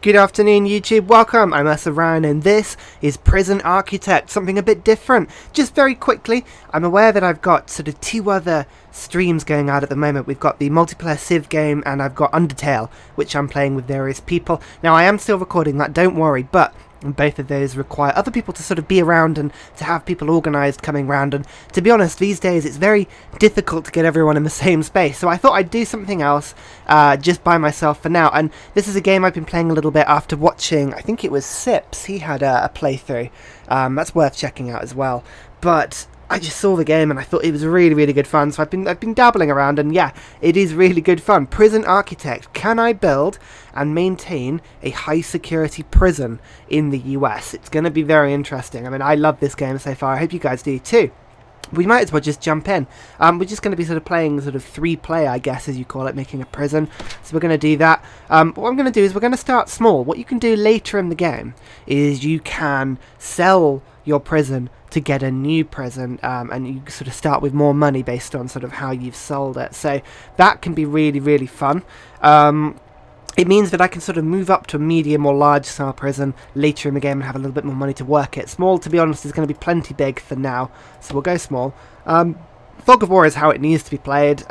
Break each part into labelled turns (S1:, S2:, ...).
S1: Good afternoon YouTube, welcome, I'm Ursa and this is Prison Architect, something a bit different. Just very quickly, I'm aware that I've got sort of two other streams going out at the moment. We've got the multiplayer Civ game and I've got Undertale, which I'm playing with various people. Now I am still recording that, don't worry, but both of those require other people to sort of be around and to have people organised coming round, and to be honest, these days it's very difficult to get everyone in the same space, so I thought I'd do something else just by myself for now. And this is a game I've been playing a little bit after watching, I think it was Sips, he had a playthrough, that's worth checking out as well, but I just saw the game and I thought it was really good fun, so I've been dabbling around, and yeah, it is really good fun. Prison Architect. Can I build and maintain a high security prison in the US? It's going to be very interesting. I mean, I love this game so far. I hope you guys do too. We might as well just jump in. We're just going to be sort of playing sort of 3-player, I guess, as you call it, making a prison. So we're going to do that. What I'm going to do is we're going to start small. What you can do later in the game is you can sell your prison to get a new prison, and you sort of start with more money based on sort of how you've sold it. So that can be really fun. It means that I can sort of move up to a medium or large style prison later in the game and have a little bit more money to work it. Small, to be honest, is going to be plenty big for now, so we'll go small. Fog of War is how it needs to be played.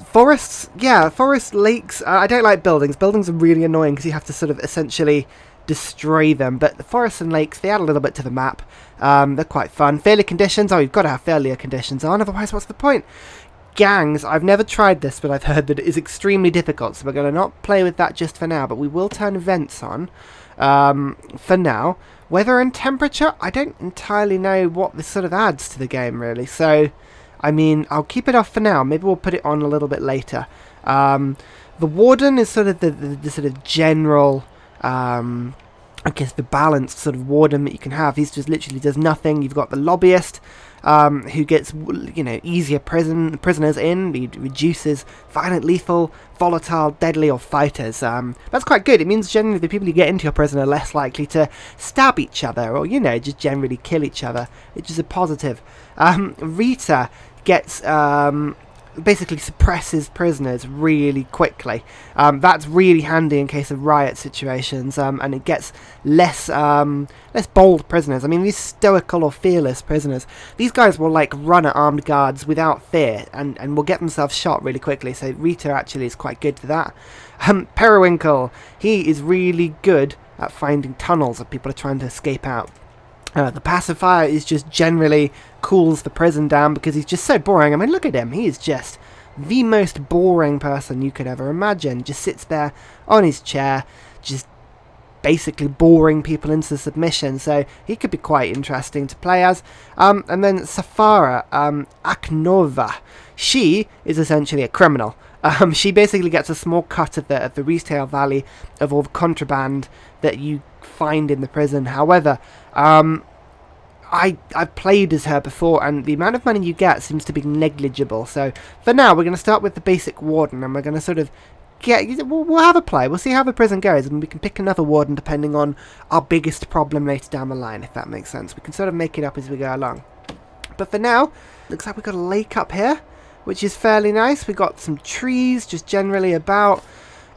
S1: Forests, yeah, forest, lakes, I don't like buildings. Buildings are really annoying because you have to sort of essentially destroy them, but the forests and lakes, they add a little bit to the map. They're quite fun. Failure conditions, oh, you've got to have failure conditions on, otherwise what's the point? Gangs, I've never tried this, but I've heard that it is extremely difficult, so we're going to not play with that just for now, but we will turn events on for now. Weather and temperature, I don't entirely know what this sort of adds to the game, really, so I mean, I'll keep it off for now. Maybe we'll put it on a little bit later. The warden is sort of the sort of general, I guess, the balanced sort of warden that you can have. He's just literally does nothing. You've got the lobbyist, who gets, you know, easier prisoners in. He reduces violent, lethal, volatile, deadly, or fighters. That's quite good. It means generally the people you get into your prison are less likely to stab each other or, you know, just generally kill each other, which is a positive. Rita gets basically suppresses prisoners really quickly. That's really handy in case of riot situations, and it gets less bold prisoners. I mean, these stoical or fearless prisoners, these guys will like run at armed guards without fear and will get themselves shot really quickly, so Rita actually is quite good for that. Periwinkle, he is really good at finding tunnels that people are trying to escape out. The pacifier is just generally cools the prison down because he's just so boring. I mean, look at him. He is just the most boring person you could ever imagine. Just sits there on his chair, just basically boring people into submission. So he could be quite interesting to play as. And then Safara, Aknova. She is essentially a criminal. She basically gets a small cut of the resale value of all the contraband that you find in the prison. However, I've played as her before, and the amount of money you get seems to be negligible. So for now, we're going to start with the basic warden, and we're going to sort of we'll have a play. We'll see how the prison goes, and we can pick another warden depending on our biggest problem later down the line, if that makes sense. We can sort of make it up as we go along. But for now, looks like we've got a lake up here, which is fairly nice. We've got some trees just generally about.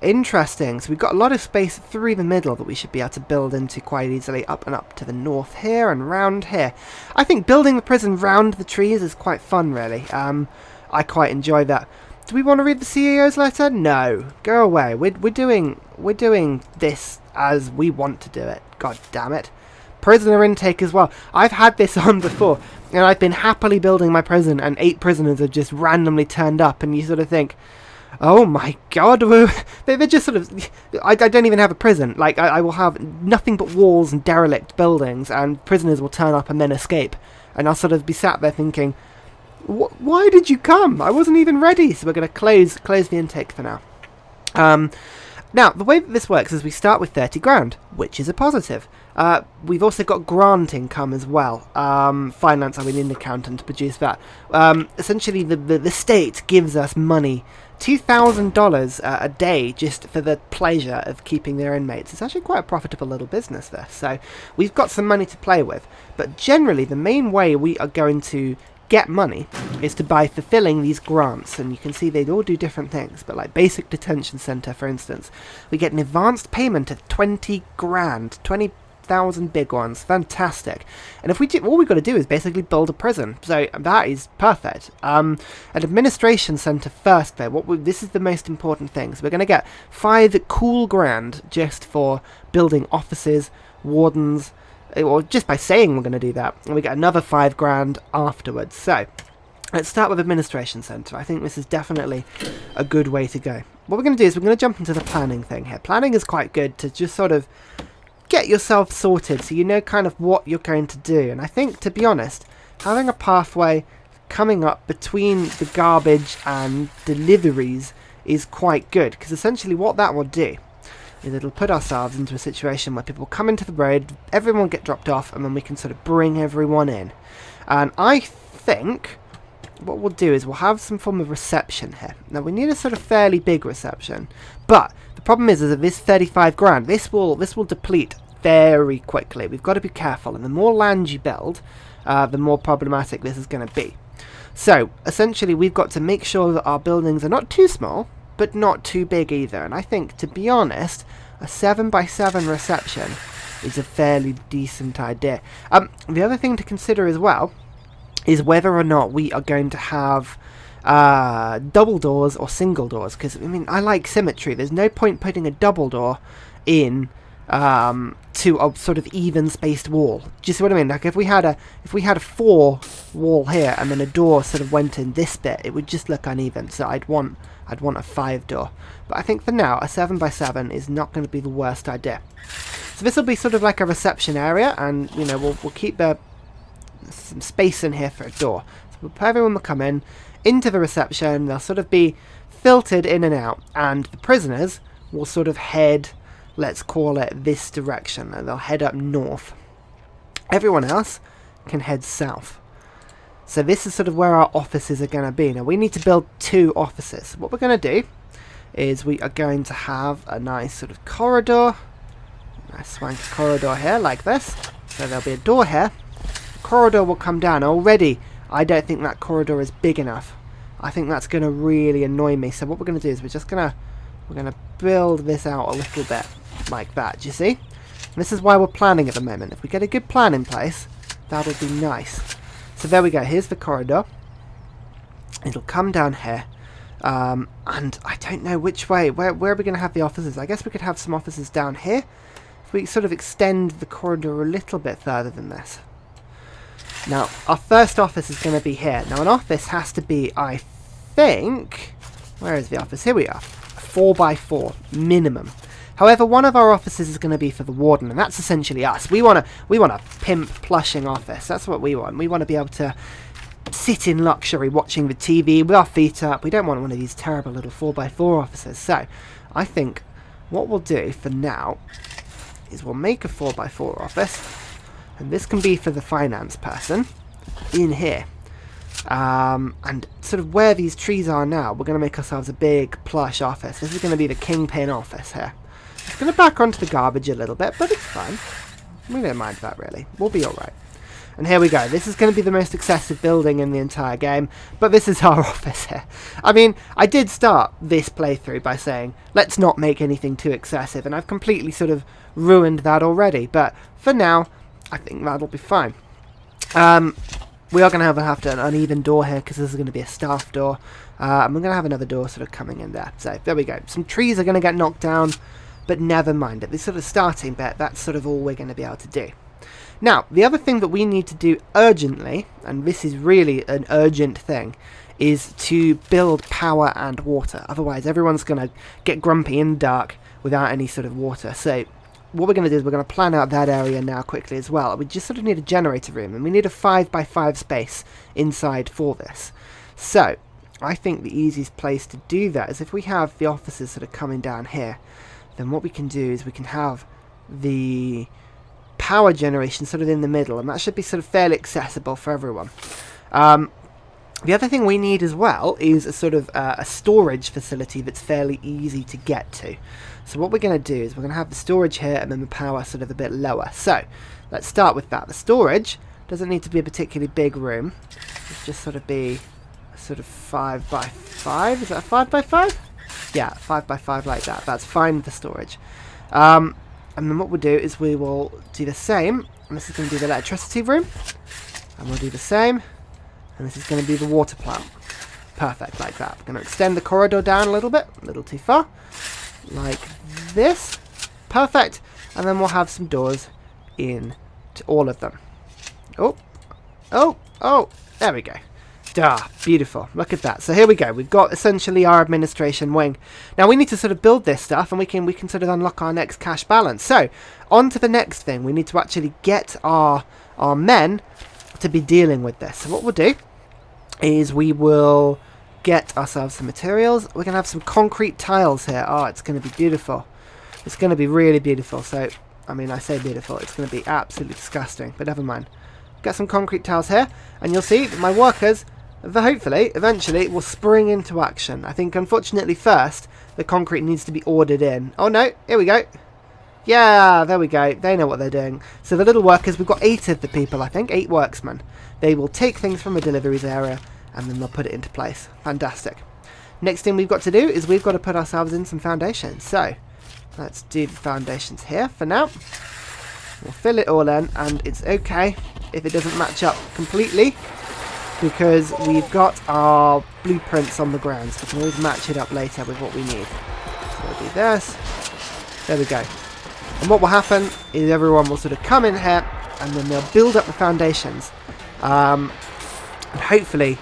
S1: Interesting. So we've got a lot of space through the middle that we should be able to build into quite easily, up and up to the north here and round here. I think building the prison round the trees is quite fun, really. I quite enjoy that. Do we want to read the CEO's letter? No. Go away. We're doing this as we want to do it. God damn it. Prisoner intake as well. I've had this on before, and I've been happily building my prison, and 8 prisoners have just randomly turned up, and you sort of think, oh my god, they're just sort of, I don't even have a prison. Like, I will have nothing but walls and derelict buildings, and prisoners will turn up and then escape. And I'll sort of be sat there thinking, why did you come? I wasn't even ready. So we're going to close the intake for now. Now, the way that this works is we start with 30 grand, which is a positive. We've also got grant income as well. Finance, I mean, an accountant to produce that. Essentially, the state gives us money, $2,000 a day, just for the pleasure of keeping their inmates. It's actually quite a profitable little business, this. So we've got some money to play with. But generally, the main way we are going to get money is by fulfilling these grants, and you can see they all do different things, but like basic detention center, for instance, we get an advanced payment of 20 grand, 20,000 big ones. Fantastic. And if we do, all we've got to do is basically build a prison, so that is perfect. An administration center first though. This is the most important thing. So we're going to get 5 cool grand just for building offices, wardens, or just by saying we're going to do that, and we get another 5 grand afterwards. So let's start with administration center. I think this is definitely a good way to go. What we're going to do is we're going to jump into the planning thing here. Planning is quite good to just sort of get yourself sorted so you know kind of what you're going to do. And I think, to be honest, having a pathway coming up between the garbage and deliveries is quite good, because essentially what that will do is it'll put ourselves into a situation where people come into the road, everyone will get dropped off, and then we can sort of bring everyone in. And I think what we'll do is we'll have some form of reception here. Now we need a sort of fairly big reception, but the problem is that this 35 grand, this will deplete very quickly. We've got to be careful, and the more land you build, the more problematic this is going to be. So essentially we've got to make sure that our buildings are not too small, but not too big either. And I think, to be honest, a 7x7 reception is a fairly decent idea. The other thing to consider as well is whether or not we are going to have double doors or single doors, because I mean, I like symmetry. There's no point putting a double door in to a sort of even spaced wall. Do you see what I mean? Like if we had a 4 wall here and then a door sort of went in this bit, it would just look uneven. So I'd want a 5 door. But I think for now a 7x7 is not going to be the worst idea. So this will be sort of like a reception area, and you know we'll keep some space in here for a door. So everyone will come in into the reception. They'll sort of be filtered in and out, and the prisoners will sort of head, let's call it this direction, and they'll head up north. Everyone else can head south. So this is sort of where our offices are going to be. Now we need to build 2 offices. What we're going to do is we are going to have a nice sort of corridor, nice swanky corridor here like this. So there'll be a door here. The corridor will come down. Already I don't think that corridor is big enough. I think that's going to really annoy me. So what we're going to do is we're going to build this out a little bit like that. Do you see? And this is why we're planning at the moment. If we get a good plan in place, that'll be nice. So there we go. Here's the corridor. It'll come down here. And I don't know which way. Where are we going to have the offices? I guess we could have some offices down here. If we sort of extend the corridor a little bit further than this. Now, our first office is going to be here. Now, an office has to be, I think... Where is the office? Here we are. 4x4 minimum. However, one of our offices is going to be for the warden, and that's essentially us. We want a pimp plushing office. That's what we want. We want to be able to sit in luxury watching the TV with our feet up. We don't want one of these terrible little 4x4 offices. So I think what we'll do for now is we'll make a 4x4 office, and this can be for the finance person in here. And sort of where these trees are now, we're going to make ourselves a big plush office. This is going to be the kingpin office here. It's going to back onto the garbage a little bit, but it's fine. We don't mind that really. We'll be alright. And here we go. This is going to be the most excessive building in the entire game, but this is our office here. I mean, I did start this playthrough by saying, let's not make anything too excessive, and I've completely sort of ruined that already, but for now, I think that'll be fine. We are going to have an uneven door here, because this is going to be a staff door, and we're going to have another door sort of coming in there. So, there we go. Some trees are going to get knocked down, but never mind. At this sort of starting bit, that's sort of all we're going to be able to do. Now, the other thing that we need to do urgently, and this is really an urgent thing, is to build power and water. Otherwise, everyone's going to get grumpy in the dark without any sort of water. So, what we're going to do is we're going to plan out that area now quickly as well. We just sort of need a generator room, and we need a 5x5 space inside for this. So, I think the easiest place to do that is if we have the offices sort of coming down here, then what we can do is we can have the power generation sort of in the middle, and that should be sort of fairly accessible for everyone. The other thing we need as well is a sort of a storage facility that's fairly easy to get to. So what we're going to do is we're going to have the storage here and then the power sort of a bit lower. So let's start with that. The storage Doesn't need to be a particularly big room. It's just sort of be a sort of 5 by 5. Is that a 5 by 5? Yeah, 5 by 5 like that. That's fine for storage. And then what we'll do is we will do the same. And this is going to be the electricity room. And we'll do the same. And this is going to be the water plant. Perfect, like that. We're going to extend the corridor down a little bit. A little too far. Like this. Perfect. And then we'll have some doors in to all of them. Oh. Oh. Oh. There we go. Ah, beautiful. Look at that. So here we go. We've got essentially our administration wing. Now we need to sort of build this stuff, and we can sort of unlock our next cash balance. So on to the next thing. We need to actually get our men to be dealing with this. So what we'll do is we will get ourselves some materials. We're going to have some concrete tiles here. Oh, it's going to be beautiful. It's going to be really beautiful. So, I mean, I say beautiful. It's going to be absolutely disgusting, but never mind. Get some concrete tiles here, and you'll see that my workers, hopefully, eventually, will spring into action. I think, unfortunately, first, the concrete needs to be ordered in. Oh, no. Here we go. Yeah, there we go. They know what they're doing. So the little workers, we've got 8 of the people, I think. 8 worksmen. They will take things from a deliveries area, and then they'll put it into place. Fantastic. Next thing we've got to do is we've got to put ourselves in some foundations. So, let's do the foundations here for now. We'll fill it all in, and it's okay if it doesn't match up completely, because we've got our blueprints on the ground, so we can always match it up later with what we need. So we'll do this. There we go. And what will happen is everyone will sort of come in here, and then they'll build up the foundations. And hopefully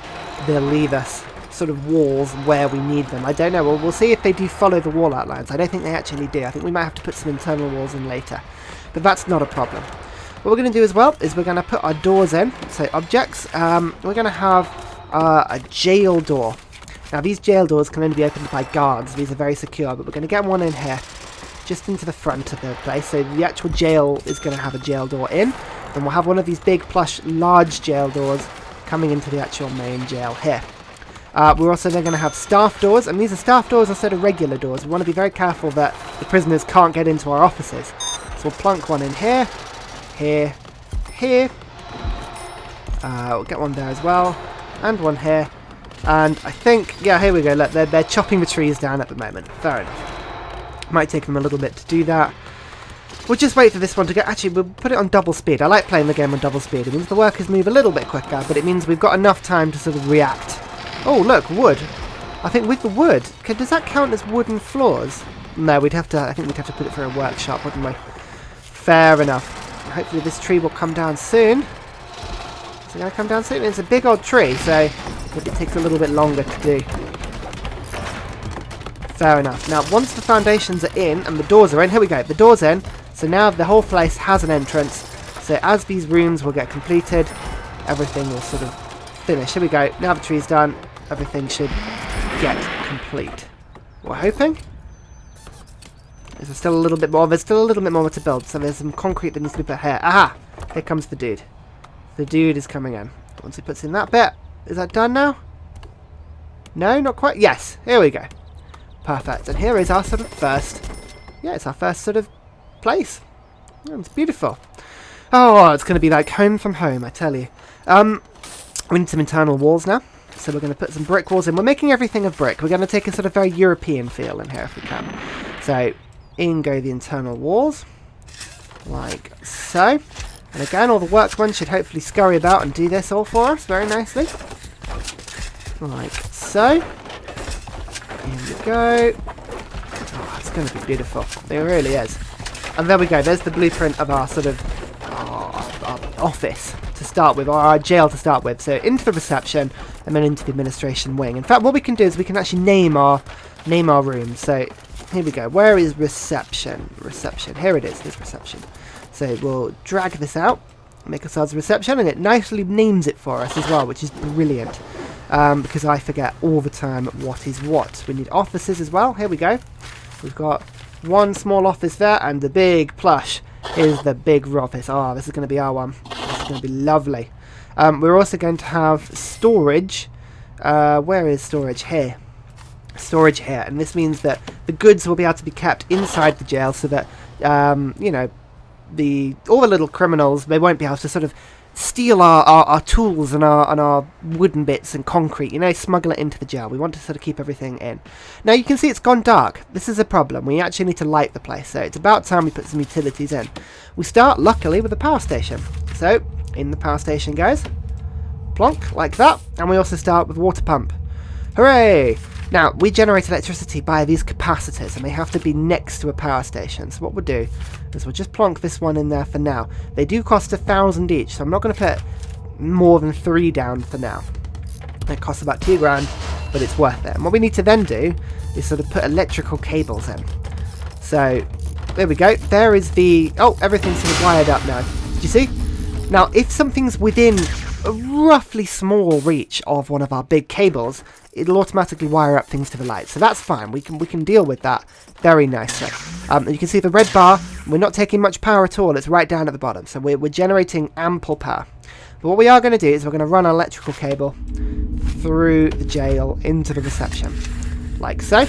S1: they'll leave us sort of walls where we need them. I don't know. We'll see if they do follow the wall outlines. I don't think they actually do. I think we might have to put some internal walls in later. But that's not a problem. What we're going to do as well is we're going to put our doors in. So objects. We're going to have a jail door. Now these jail doors can only be opened by guards. These are very secure, but we're going to get one in here, just into the front of the place. So the actual jail is going to have a jail door in. Then we'll have one of these big, plush, large jail doors coming into the actual main jail here. We're also then going to have staff doors, and these are staff doors instead of regular doors. We want to be very careful that the prisoners can't get into our offices. So we'll plunk one in here, here, here. We'll get one there as well, and one here. And I think, yeah, here we go. Look, they're chopping the trees down at the moment. Fair enough. Might take them a little bit to do that. We'll just wait for this one to get... Actually, we'll put it on double speed. I like playing the game on double speed. It means the workers move a little bit quicker, but it means we've got enough time to sort of react. Oh, look, wood. I think with the wood... does that count as wooden floors? No, we'd have to... I think we'd have to put it through a workshop, wouldn't we? Fair enough. Hopefully this tree will come down soon. Is it going to come down soon? It's a big old tree, so maybe it takes a little bit longer to do. Fair enough. Now, once the foundations are in and the doors are in... Here we go. The door's in. So now the whole place has an entrance. So as these rooms will get completed, everything will sort of finish. Here we go. Now the tree's done. Everything should get complete. We're hoping. Is there still a little bit more? There's still a little bit more to build. So there's some concrete that needs to be put here. Aha! Here comes the dude. The dude is coming in. Once he puts in that bit. Is that done now? No, not quite. Yes. Here we go. Perfect. And here is our sort of first... Yeah, it's our first sort of place. Oh, it's beautiful. Oh, it's going to be like home from home, I tell you. We need some internal walls now. So we're going to put some brick walls in. We're making everything of brick. We're going to take a sort of very European feel in here if we can. So, in go the internal walls. Like so. And again, all the workmen should hopefully scurry about and do this all for us very nicely. Like so. Here we go. Oh, it's going to be beautiful. It really is. And there we go. There's the blueprint of our sort of our office to start with, or our jail to start with. So into the reception, and then into the administration wing. In fact, what we can do is we can actually name our rooms. So here we go. Where is reception? Reception. Here it is. Here's reception. So we'll drag this out, make ourselves a reception, and it nicely names it for us as well, which is brilliant. Because I forget all the time what is what. We need offices as well. Here we go. We've got one small office there, and the big plush is the big office. Oh, this is going to be our one. This is going to be lovely. We're also going to have storage. Where is storage? Here. Storage here. And this means that the goods will be able to be kept inside the jail so that, you know, all the little criminals, they won't be able to sort of steal our tools and our wooden bits and concrete, you know, smuggle it into the jail. We want to sort of keep everything in. Now you can see it's gone dark. This is a problem. We actually need to light the place, so it's about time we put some utilities in. We start, luckily, with the power station. So, in the power station, guys. Plonk, like that. And we also start with water pump. Hooray! Now, we generate electricity by these capacitors, and they have to be next to a power station. So what we'll do is we'll just plonk this one in there for now. They do cost 1,000 each, so I'm not going to put more than 3 down for now. It costs about 2 grand, but it's worth it. And what we need to then do is sort of put electrical cables in. So, there we go. There is the... Oh, everything's sort of wired up now. Do you see? Now, if something's within a roughly small reach of one of our big cables, it'll automatically wire up things to the light. So that's fine. We can deal with that very nicely. You can see the red bar. We're not taking much power at all. It's right down at the bottom. So we're generating ample power. But what we are going to do is we're going to run an electrical cable through the jail into the reception. Like so.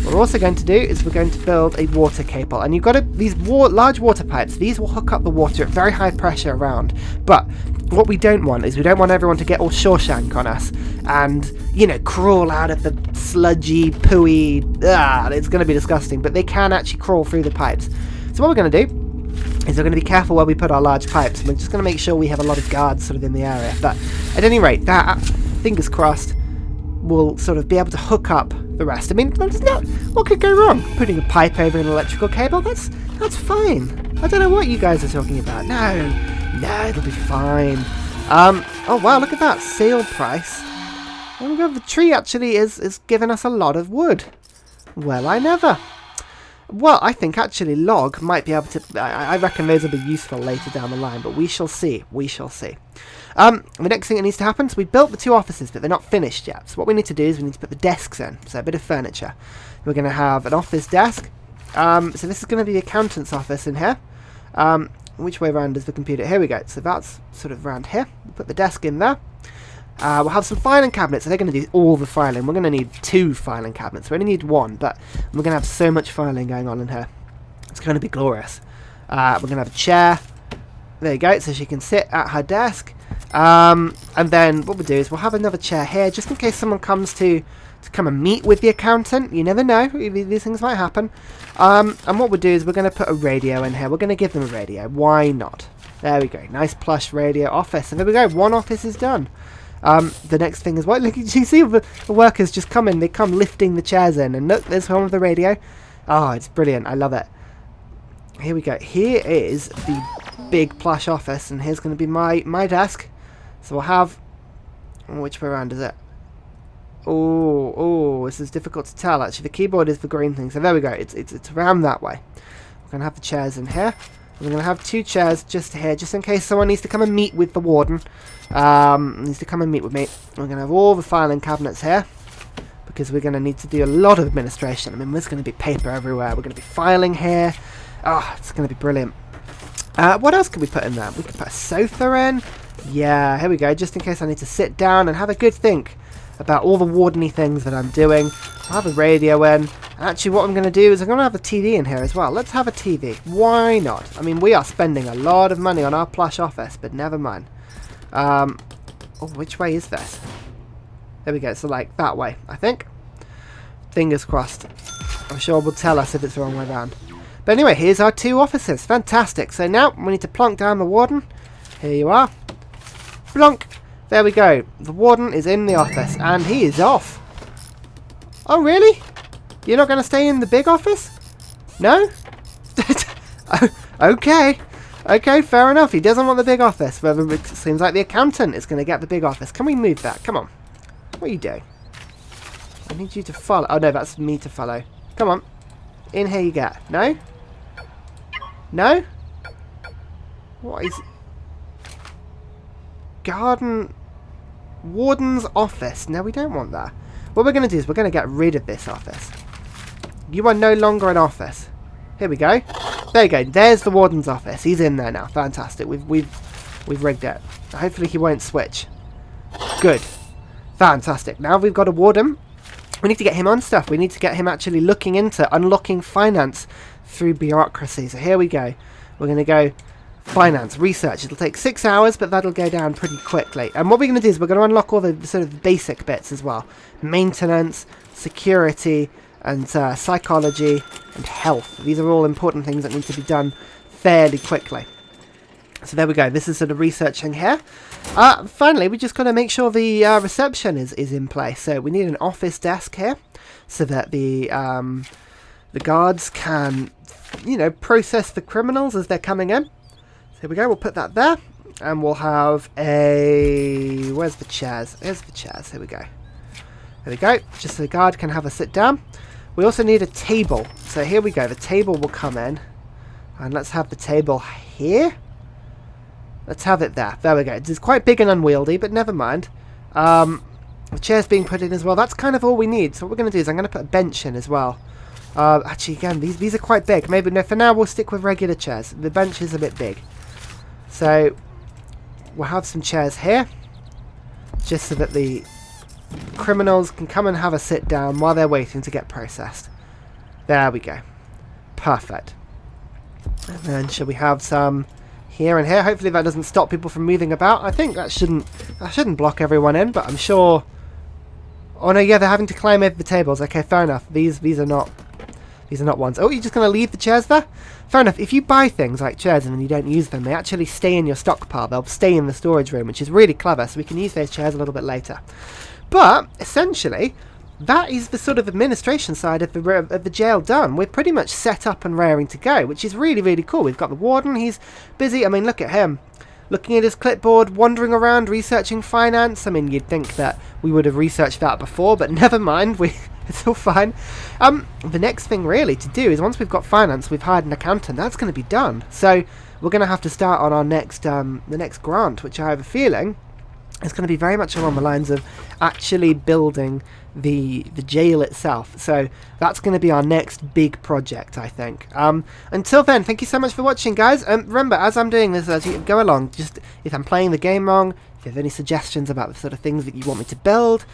S1: What we're also going to do is we're going to build a water cable. And you've got these large water pipes. These will hook up the water at very high pressure around. But what we don't want is we don't want everyone to get all Shawshank on us and, you know, crawl out of the sludgy, pooey, it's going to be disgusting, but they can actually crawl through the pipes. So what we're going to do is we're going to be careful where we put our large pipes. We're just going to make sure we have a lot of guards sort of in the area. But at any rate, that, fingers crossed, will sort of be able to hook up the rest. I mean, what could go wrong? Putting a pipe over an electrical cable, that's fine. I don't know what you guys are talking about. No, it'll be fine. Oh wow, look at that sale price. Oh my god, the tree actually is giving us a lot of wood. Well, I never. Well, I think actually log might be able to... I reckon those will be useful later down the line, but we shall see. We shall see. The next thing that needs to happen is we built the 2 offices, but they're not finished yet. So what we need to do is we need to put the desks in. So a bit of furniture. We're going to have an office desk. So this is going to be the accountant's office in here. Which way around is the computer? Here we go. So that's sort of around here. We'll put the desk in there. We'll have some filing cabinets. So they're going to do all the filing. We're going to need 2 filing cabinets. We only need 1, but we're going to have so much filing going on in here. It's going to be glorious. We're going to have a chair. There you go. So she can sit at her desk. And then what we'll do is we'll have another chair here, just in case someone comes to come and meet with the accountant. You never know. These things might happen. And what we'll do is we're going to put a radio in here. We're going to give them a radio. Why not? There we go. Nice plush radio office. And there we go. 1 office is done. The next thing is what? Look, you see the workers just come in. They come lifting the chairs in. And look, there's one with the radio. Oh, it's brilliant. I love it. Here we go. Here is the big plush office. And here's going to be my desk. So we'll have... Which way around is it? Oh, this is difficult to tell actually. The keyboard is the green thing, so there we go. It's around that way. We're gonna have the chairs in here. We're gonna have 2 chairs just here, just in case someone needs to come and meet with the warden. Needs to come and meet with me. We're gonna have all the filing cabinets here because we're gonna need to do a lot of administration. I mean, there's gonna be paper everywhere. We're gonna be filing here. Oh, it's gonna be brilliant. What else can we put in there? We could put a sofa in. Yeah, here we go. Just in case I need to sit down and have a good think about all the wardeny things that I'm doing. I'll have a radio in. Actually, what I'm going to do is I'm going to have a TV in here as well. Let's have a TV. Why not? I mean, we are spending a lot of money on our plush office, but never mind. Oh, which way is this? There we go. So, like, that way, I think. Fingers crossed. I'm sure will tell us if it's the wrong way around. But anyway, here's our 2 offices. Fantastic. So now we need to plonk down the warden. Here you are. Plonk. There we go. The warden is in the office, and he is off. Oh, really? You're not going to stay in the big office? No? Okay. Okay, fair enough. He doesn't want the big office. But it seems like the accountant is going to get the big office. Can we move that? Come on. What are you doing? I need you to follow. Oh, no, that's me to follow. Come on. In here you get. No? No? What is... Garden... Warden's office. No, we don't want that. What we're going to do is we're going to get rid of this office. You are no longer an office. Here we go. There you go. There's the warden's office. He's in there now. Fantastic. We've rigged it. Hopefully he won't switch. Good. Fantastic. Now we've got a warden. We need to get him on stuff. We need to get him actually looking into unlocking finance through bureaucracy. So here we go. We're going to go finance, research. It'll take 6 hours, but that'll go down pretty quickly. And what we're going to do is we're going to unlock all the sort of basic bits as well. Maintenance, security, and psychology, and health. These are all important things that need to be done fairly quickly. So there we go. This is sort of researching here. Finally, we just got to make sure the reception is in place. So we need an office desk here, so that the guards can, you know, process the criminals as they're coming in. So here we go. We'll put that there, and we'll have a. Where's the chairs? Here's the chairs. Here we go. There we go. Just so the guard can have a sit down. We also need a table. So here we go. The table will come in, and let's have the table here. Let's have it there. There we go. It's quite big and unwieldy, but never mind. The chair's being put in as well. That's kind of all we need. So what we're going to do is I'm going to put a bench in as well. Actually, again, these are quite big. Maybe no. For now, we'll stick with regular chairs. The bench is a bit big. So we'll have some chairs here, just so that the criminals can come and have a sit down while they're waiting to get processed. There we go. Perfect. And then should we have some here and here? Hopefully that doesn't stop people from moving about. I think that shouldn't block everyone in, but I'm sure. Oh no, yeah, they're having to climb over the tables. Okay, fair enough. These are not ones. Oh, you're just going to leave the chairs there? Fair enough. If you buy things like chairs and then you don't use them, they actually stay in your stockpile. They'll stay in the storage room, which is really clever, so we can use those chairs a little bit later. But essentially, that is the sort of administration side of the jail done. We're pretty much set up and raring to go, which is really, really cool. We've got the warden. He's busy. I mean, look at him. Looking at his clipboard, wandering around, researching finance. I mean, you'd think that we would have researched that before, but never mind. It's all fine. The next thing really to do is once we've got finance, we've hired an accountant. That's going to be done. So we're going to have to start on our next, the next grant, which I have a feeling is going to be very much along the lines of actually building the jail itself. So that's going to be our next big project, I think. Until then, thank you so much for watching, guys. Remember, as I'm doing this, as you go along, just if I'm playing the game wrong, if you have any suggestions about the sort of things that you want me to build,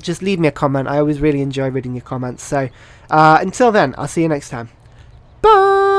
S1: just leave me a comment. I always really enjoy reading your comments. So until then, I'll see you next time. Bye!